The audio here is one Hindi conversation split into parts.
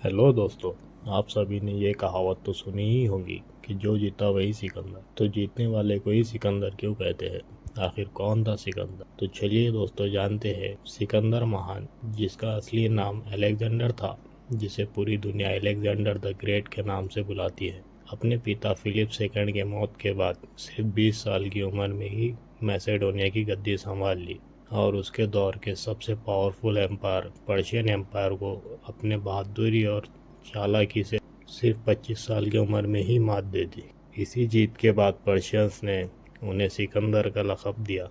हेलो दोस्तों। आप सभी ने ये कहावत तो सुनी ही होगी कि जो जीता वही सिकंदर। तो जीतने वाले को ही सिकंदर क्यों कहते हैं? आखिर कौन था सिकंदर? तो चलिए दोस्तों जानते हैं सिकंदर महान, जिसका असली नाम अलेक्जेंडर था, जिसे पूरी दुनिया अलेक्जेंडर द ग्रेट के नाम से बुलाती है। अपने पिता फिलिप सेकंड के मौत के बाद सिर्फ 20 साल की उम्र में ही मैसेडोनिया की गद्दी संभाल ली और उसके दौर के सबसे पावरफुल एम्पायर पर्शियन एम्पायर को अपने बहादुरी और चालाकी से सिर्फ 25 साल की उम्र में ही मात दे दी। इसी जीत के बाद पर्शियंस ने उन्हें सिकंदर का लक़ब दिया,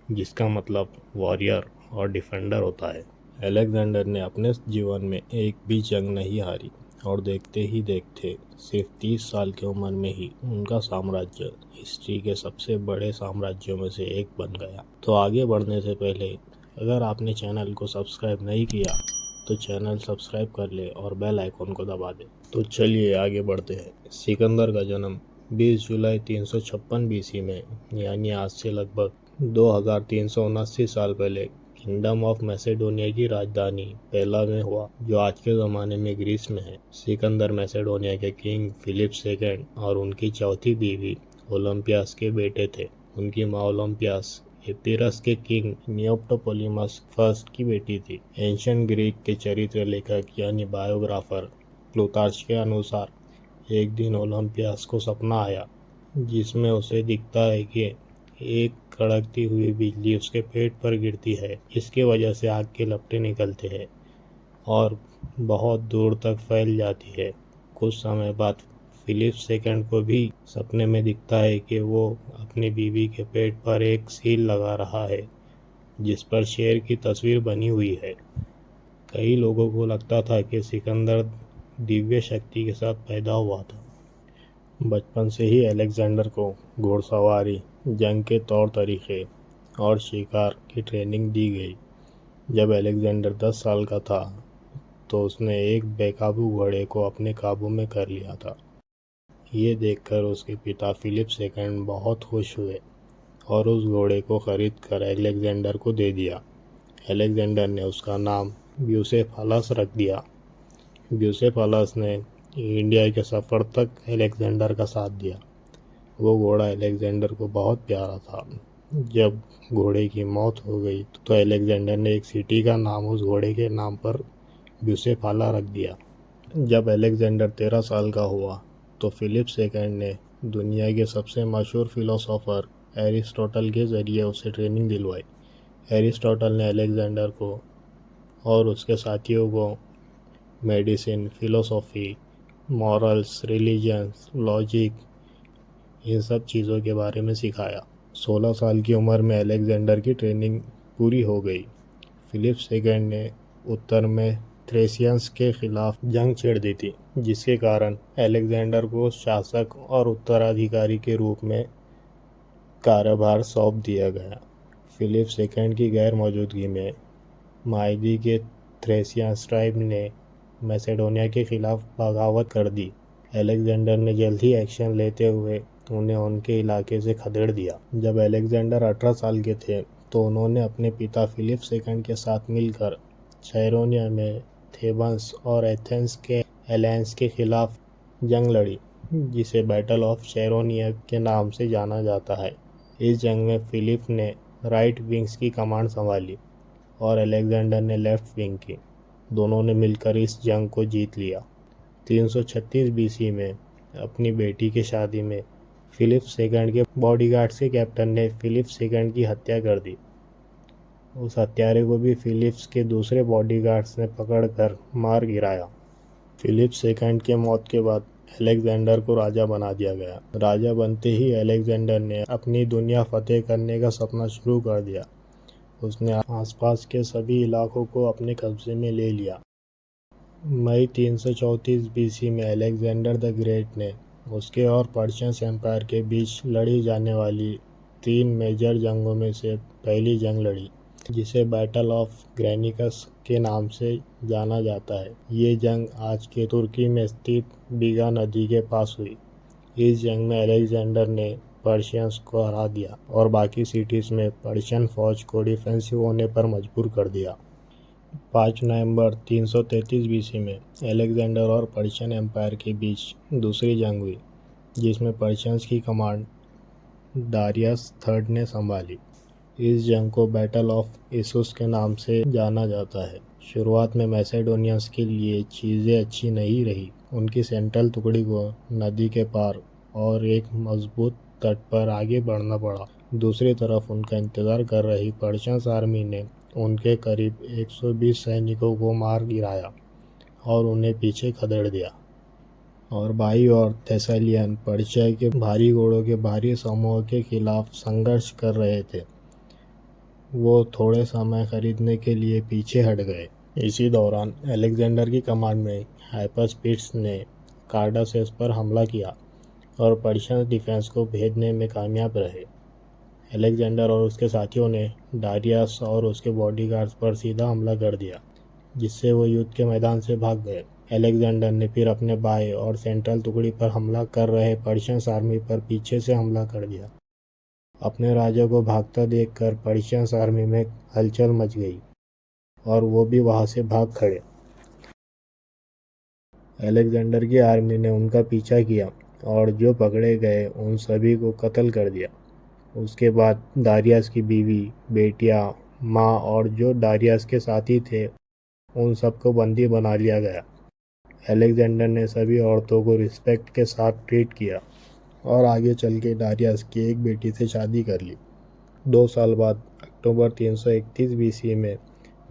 जिसका मतलब वॉरियर और डिफेंडर होता है। अलेक्जेंडर ने अपने जीवन में एक भी जंग नहीं हारी और देखते ही देखते सिर्फ 30 साल की उम्र में ही उनका साम्राज्य हिस्ट्री के सबसे बड़े साम्राज्यों में से एक बन गया। तो आगे बढ़ने से पहले अगर आपने चैनल को सब्सक्राइब नहीं किया तो चैनल सब्सक्राइब कर ले और बेल आइकन को दबा दे। तो चलिए आगे बढ़ते हैं। सिकंदर का जन्म 20 जुलाई 356 बीसी में, यानी आज से लगभग 2379 साल पहले किंगडम ऑफ मैसेडोनिया की राजधानी पेला में हुआ, जो आज के ज़माने में ग्रीस में है। सिकंदर मैसेडोनिया के किंग फिलिप सेकंड और उनकी चौथी बीवी ओलंपियास के बेटे थे। उनकी माँ ओलंपियास एपिरस के किंग नियोप्टोपोलिमस फर्स्ट की बेटी थी। एंशिएंट ग्रीक के चरित्र लेखक यानी बायोग्राफर प्लूटार्च के अनुसार एक दिन ओलंपियास को सपना आया, जिसमें उसे दिखता है कि एक कड़कती हुई बिजली उसके पेट पर गिरती है। इसके वजह से आग के लपटे निकलते हैं और बहुत दूर तक फैल जाती है। कुछ समय बाद फिलिप सेकंड को भी सपने में दिखता है कि वो अपनी बीवी के पेट पर एक सील लगा रहा है, जिस पर शेर की तस्वीर बनी हुई है। कई लोगों को लगता था कि सिकंदर दिव्य शक्ति के साथ पैदा हुआ था। बचपन से ही अलेक्जेंडर को घुड़सवारी, जंग के तौर तरीके और शिकार की ट्रेनिंग दी गई। जब अलेक्जेंडर 10 साल का था तो उसने एक बेकाबू घोड़े को अपने काबू में कर लिया था। ये देखकर उसके पिता फिलिप सेकंड बहुत खुश हुए और उस घोड़े को खरीद कर अलेक्जेंडर को दे दिया। अलेक्जेंडर ने उसका नाम ब्यूसेफालस रख दिया। ब्यूसेफालस ने इंडिया के सफ़र तक अलेक्जेंडर का साथ दिया। वो घोड़ा अलेक्जेंडर को बहुत प्यारा था। जब घोड़े की मौत हो गई तो अलेक्जेंडर ने एक सिटी का नाम उस घोड़े के नाम पर ब्यूसेफाला रख दिया। जब अलेक्जेंडर 13 साल का हुआ तो फिलिप सेकंड ने दुनिया के सबसे मशहूर फिलोसोफर एरिस्टोटल के ज़रिए उसे ट्रेनिंग दिलवाई। एरिस्टोटल ने अलेक्जेंडर को और उसके साथियों को medicine, philosophy, morals, religions, logic, इन सब चीज़ों के बारे में सिखाया। 16 साल की उम्र में अलेक्जेंडर की ट्रेनिंग पूरी हो गई। फिलिप सेकंड ने उत्तर में थ्रेसियंस के खिलाफ जंग छेड़ दी थी, जिसके कारण अलेक्जेंडर को शासक और उत्तराधिकारी के रूप में कार्यभार सौंप दिया गया। फिलिप सेकंड की गैर मौजूदगी में माइदी के थ्रेसियंस ट्राइब ने मैसेडोनिया के खिलाफ बगावत कर दी। अलेक्जेंडर ने जल्द ही एक्शन लेते हुए उन्हें उनके इलाके से खदेड़ दिया। जब अलेक्जेंडर 18 साल के थे तो उन्होंने अपने पिता फिलिप सेकंड के साथ मिलकर चैरोनिया में थेबन्स और एथेंस के अलायंस के खिलाफ जंग लड़ी, जिसे बैटल ऑफ चैरोनिया के नाम से जाना जाता है। इस जंग में फिलिप ने राइट विंग्स की कमांड संभाली और अलेक्जेंडर ने लेफ्ट विंग की। दोनों ने मिलकर इस जंग को जीत लिया। 336 बीसी में अपनी बेटी की शादी में फिलिप सेकंड के बॉडीगार्ड्स के कैप्टन ने फिलिप सेकंड की हत्या कर दी। उस हत्यारे को भी फिलिप्स के दूसरे बॉडीगार्ड्स ने पकड़कर मार गिराया। फिलिप सेकंड के मौत के बाद अलेक्जेंडर को राजा बना दिया गया। राजा बनते ही अलेक्जेंडर ने अपनी दुनिया फतेह करने का सपना शुरू कर दिया। उसने आसपास के सभी इलाकों को अपने कब्जे में ले लिया। मई 334 बीसी में अलेक्जेंडर द ग्रेट ने उसके और पर्शियन एम्पायर के बीच लड़ी जाने वाली 3 मेजर जंगों में से पहली जंग लड़ी, जिसे बैटल ऑफ ग्रेनिकस के नाम से जाना जाता है। ये जंग आज के तुर्की में स्थित बीगा नदी के पास हुई। इस जंग में अलेक्जेंडर ने पर्शियंस को हरा दिया और बाकी सिटीज़ में पर्शियन फौज को डिफेंसिव होने पर मजबूर कर दिया। 5 नवंबर 333 बीसी में अलेक्जेंडर और पर्शियन एम्पायर के बीच दूसरी जंग हुई, जिसमें पर्शियंस की कमांड डारियस थर्ड ने संभाली। इस जंग को बैटल ऑफ इसूस के नाम से जाना जाता है। शुरुआत में मैसेडोनियंस के लिए चीज़ें अच्छी नहीं रही। उनकी सेंट्रल टुकड़ी को नदी के पार और एक मजबूत तट पर आगे बढ़ना पड़ा। दूसरी तरफ उनका इंतज़ार कर रही पर्शियन आर्मी ने उनके करीब 120 सैनिकों को मार गिराया और उन्हें पीछे खदेड़ दिया। और बाई और थेसालियन पर्शिया के भारी घोड़ों के भारी समूह के खिलाफ संघर्ष कर रहे थे। वो थोड़े समय खरीदने के लिए पीछे हट गए। इसी दौरान अलेक्जेंडर की कमांड में हाइपरस्पीड्स ने कार्डासेस पर हमला किया और पर्शियन डिफेंस को भेदने में कामयाब रहे। अलेक्जेंडर और उसके साथियों ने डारियस और उसके बॉडीगार्ड्स पर सीधा हमला कर दिया, जिससे वो युद्ध के मैदान से भाग गए। अलेक्जेंडर ने फिर अपने बाएं और सेंट्रल टुकड़ी पर हमला कर रहे पर्शियन आर्मी पर पीछे से हमला कर दिया। अपने राजा को भागता देखकर पर्शियन आर्मी में हलचल मच गई और वो भी वहां से भाग खड़े। अलेक्जेंडर की आर्मी ने उनका पीछा किया और जो पकड़े गए उन सभी को कत्ल कर दिया। उसके बाद डारियस की बीवी, बेटियां, माँ और जो डारियस के साथी थे उन सबको बंदी बना लिया गया। अलेक्जेंडर ने सभी औरतों को रिस्पेक्ट के साथ ट्रीट किया और आगे चल के डारियस की एक बेटी से शादी कर ली। 2 साल बाद अक्टूबर 331 बीसी में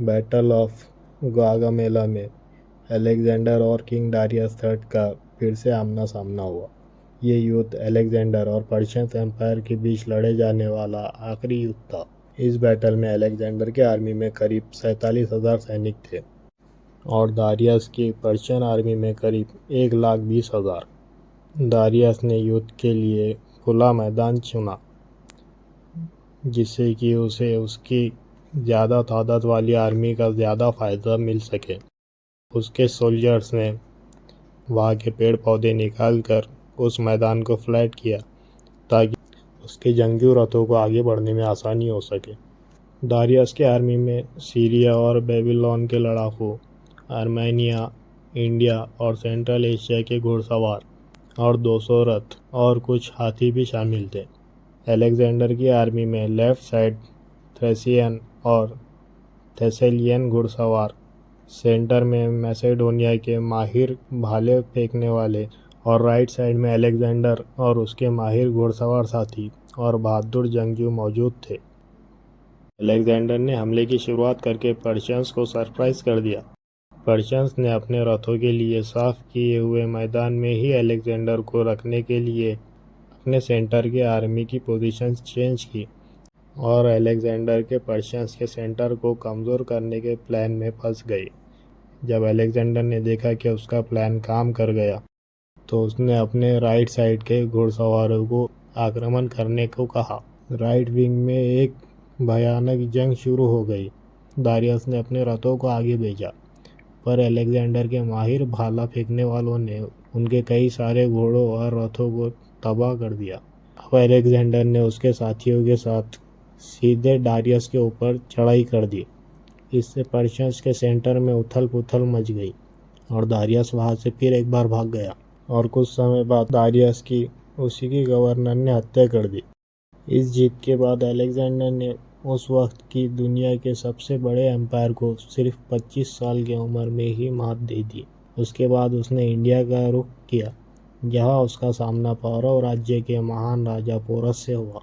बैटल ऑफ गागामेला में अलेक्जेंडर और किंग डारियस थर्ड का फिर से आमना सामना हुआ। ये युद्ध अलेक्जेंडर और पर्शियन एम्पायर के बीच लड़े जाने वाला आखिरी युद्ध था। इस बैटल में अलेक्जेंडर के आर्मी में करीब 47,000 सैनिक थे और दारियस की पर्शियन आर्मी में करीब 1,20,000। दारियस ने युद्ध के लिए खुला मैदान चुना, जिससे कि उसे उसकी ज़्यादा तादाद वाली आर्मी का ज़्यादा फायदा मिल सके। उसके सोल्जर्स ने वहाँ के पेड़ पौधे निकाल कर उस मैदान को फ्लैट किया ताकि उसके जंगजू रथों को आगे बढ़ने में आसानी हो सके। दारियस के आर्मी में सीरिया और बेबीलोन के लड़ाकू, आर्मेनिया, इंडिया और सेंट्रल एशिया के घुड़सवार और 200 रथ और कुछ हाथी भी शामिल थे। अलेक्जेंडर की आर्मी में लेफ्ट साइड थ्रेसियन और थेसेलियन घुड़सवार, सेंटर में मैसेडोनिया के माहिर भाले फेंकने वाले और राइट साइड में अलेक्जेंडर और उसके माहिर घुड़सवार साथी और बहादुर जंगजू मौजूद थे। अलेक्जेंडर ने हमले की शुरुआत करके पर्शियंस को सरप्राइज कर दिया। पर्शियंस ने अपने रथों के लिए साफ किए हुए मैदान में ही अलेक्जेंडर को रखने के लिए अपने सेंटर के आर्मी की पोजीशंस चेंज की और अलेक्जेंडर के पर्शियंस के सेंटर को कमज़ोर करने के प्लान में फंस गए। जब अलेक्जेंडर ने देखा कि उसका प्लान काम कर गया तो उसने अपने राइट साइड के घुड़सवारों को आक्रमण करने को कहा। राइट विंग में एक भयानक जंग शुरू हो गई। दारियस ने अपने रथों को आगे भेजा, पर अलेक्जेंडर के माहिर भाला फेंकने वालों ने उनके कई सारे घोड़ों और रथों को तबाह कर दिया। अब अलेक्जेंडर ने उसके साथियों के साथ सीधे डारियस के ऊपर चढ़ाई कर दी। इससे पर्शियंस के सेंटर में उथल पुथल मच गई और दारियस वहां से फिर एक बार भाग गया और कुछ समय बाद दारियस की उसी के गवर्नर ने हत्या कर दी। इस जीत के बाद अलेक्जेंडर ने उस वक्त की दुनिया के सबसे बड़े एम्पायर को सिर्फ 25 साल की उम्र में ही मात दे दी। उसके बाद उसने इंडिया का रुख किया, जहां उसका सामना पौरव राज्य के महान राजा पोरस से हुआ।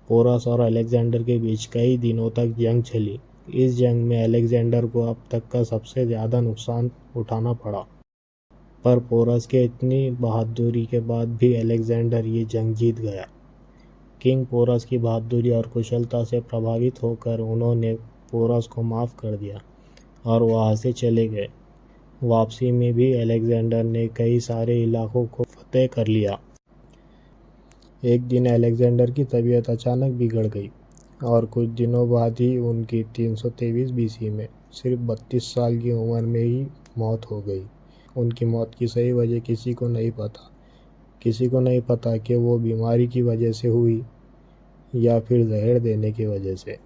पोरस और अलेक्जेंडर के बीच कई दिनों तक जंग चली। इस जंग में अलेक्जेंडर को अब तक का सबसे ज़्यादा नुकसान उठाना पड़ा, पर पोरस के इतनी बहादुरी के बाद भी अलेक्जेंडर ये जंग जीत गया। किंग पोरस की बहादुरी और कुशलता से प्रभावित होकर उन्होंने पोरस को माफ़ कर दिया और वहाँ से चले गए। वापसी में भी अलेक्जेंडर ने कई सारे इलाकों को फतेह कर लिया। एक दिन अलेक्जेंडर की तबीयत अचानक बिगड़ गई और कुछ दिनों बाद ही उनकी 323 बीसी में सिर्फ 32 साल की उम्र में ही मौत हो गई। उनकी मौत की सही वजह किसी को नहीं पता। किसी को नहीं पता कि वो बीमारी की वजह से हुई या फिर जहर देने की वजह से।